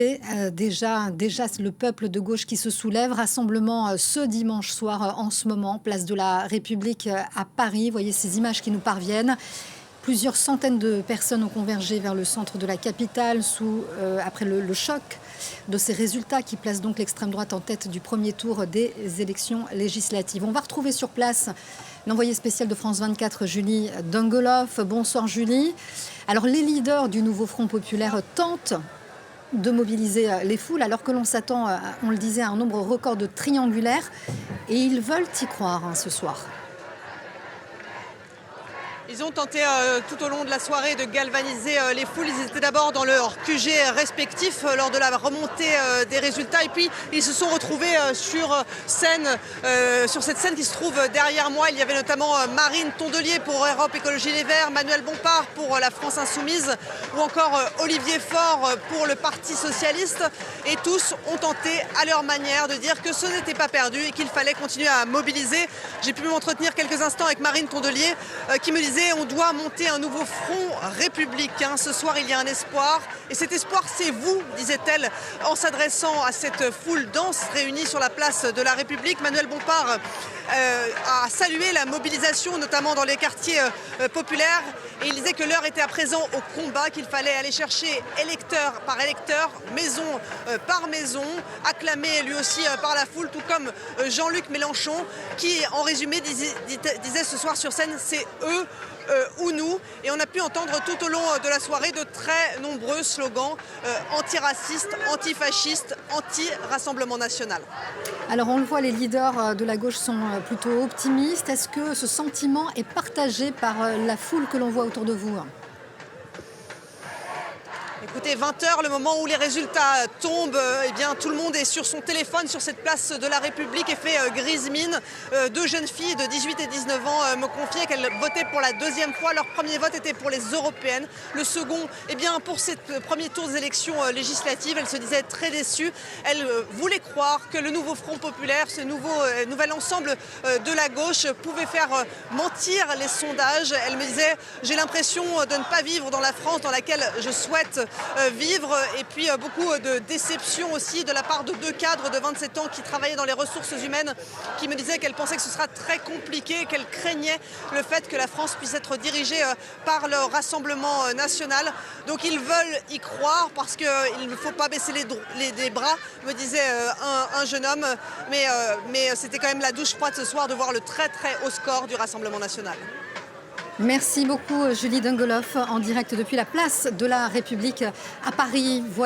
Et déjà le peuple de gauche qui se soulève. Rassemblement ce dimanche soir en ce moment, place de la République à Paris. Vous voyez ces images qui nous parviennent. Plusieurs centaines de personnes ont convergé vers le centre de la capitale après le choc de ces résultats qui placent donc l'extrême droite en tête du premier tour des élections législatives. On va retrouver sur place l'envoyée spéciale de France 24, Julie Dungeloff. Bonsoir Julie. Alors les leaders du nouveau Front populaire tentent de mobiliser les foules alors que l'on s'attend, on le disait, à un nombre record de triangulaires. Et ils veulent y croire ce soir. Ils ont tenté tout au long de la soirée de galvaniser les foules. Ils étaient d'abord dans leurs QG respectifs lors de la remontée des résultats. Et puis, ils se sont retrouvés sur cette scène qui se trouve derrière moi. Il y avait notamment Marine Tondelier pour Europe Écologie Les Verts, Manuel Bompard pour la France Insoumise ou encore Olivier Faure pour le Parti Socialiste. Et tous ont tenté à leur manière de dire que ce n'était pas perdu et qu'il fallait continuer à mobiliser. J'ai pu m'entretenir quelques instants avec Marine Tondelier qui me disait on doit monter un nouveau front républicain. Ce soir, il y a un espoir. Et cet espoir, c'est vous, disait-elle, en s'adressant à cette foule dense réunie sur la place de la République. Manuel Bompard a salué la mobilisation, notamment dans les quartiers populaires. Et il disait que l'heure était à présent au combat, qu'il fallait aller chercher électeur par électeur, maison par maison, acclamé lui aussi par la foule, tout comme Jean-Luc Mélenchon, qui, en résumé, disait ce soir sur scène, c'est eux ou nous. Et on a pu entendre tout au long de la soirée de très nombreux slogans antiracistes, antifascistes, anti-Rassemblement national. Alors on le voit, les leaders de la gauche sont plutôt optimistes. Est-ce que ce sentiment est partagé par la foule que l'on voit autour de vous ? Écoutez, 20h, le moment où les résultats tombent, eh bien, tout le monde est sur son téléphone sur cette place de la République et fait grise mine. Deux jeunes filles de 18 et 19 ans me confiaient qu'elles votaient pour la deuxième fois. Leur premier vote était pour les européennes. Le second, eh bien, pour ce premier tour des élections législatives, elles se disaient très déçues. Elles voulaient croire que le nouveau Front populaire, ce nouvel ensemble de la gauche pouvait faire mentir les sondages. Elles me disaient, j'ai l'impression de ne pas vivre dans la France dans laquelle je souhaite vivre, et puis beaucoup de déception aussi de la part de deux cadres de 27 ans qui travaillaient dans les ressources humaines, qui me disaient qu'elles pensaient que ce sera très compliqué, qu'elles craignaient le fait que la France puisse être dirigée par le Rassemblement national. Donc ils veulent y croire parce qu'il ne faut pas baisser les bras, me disait un jeune homme, mais c'était quand même la douche froide ce soir de voir le très très haut score du Rassemblement national. Merci beaucoup Julie Dungeloff en direct depuis la place de la République à Paris.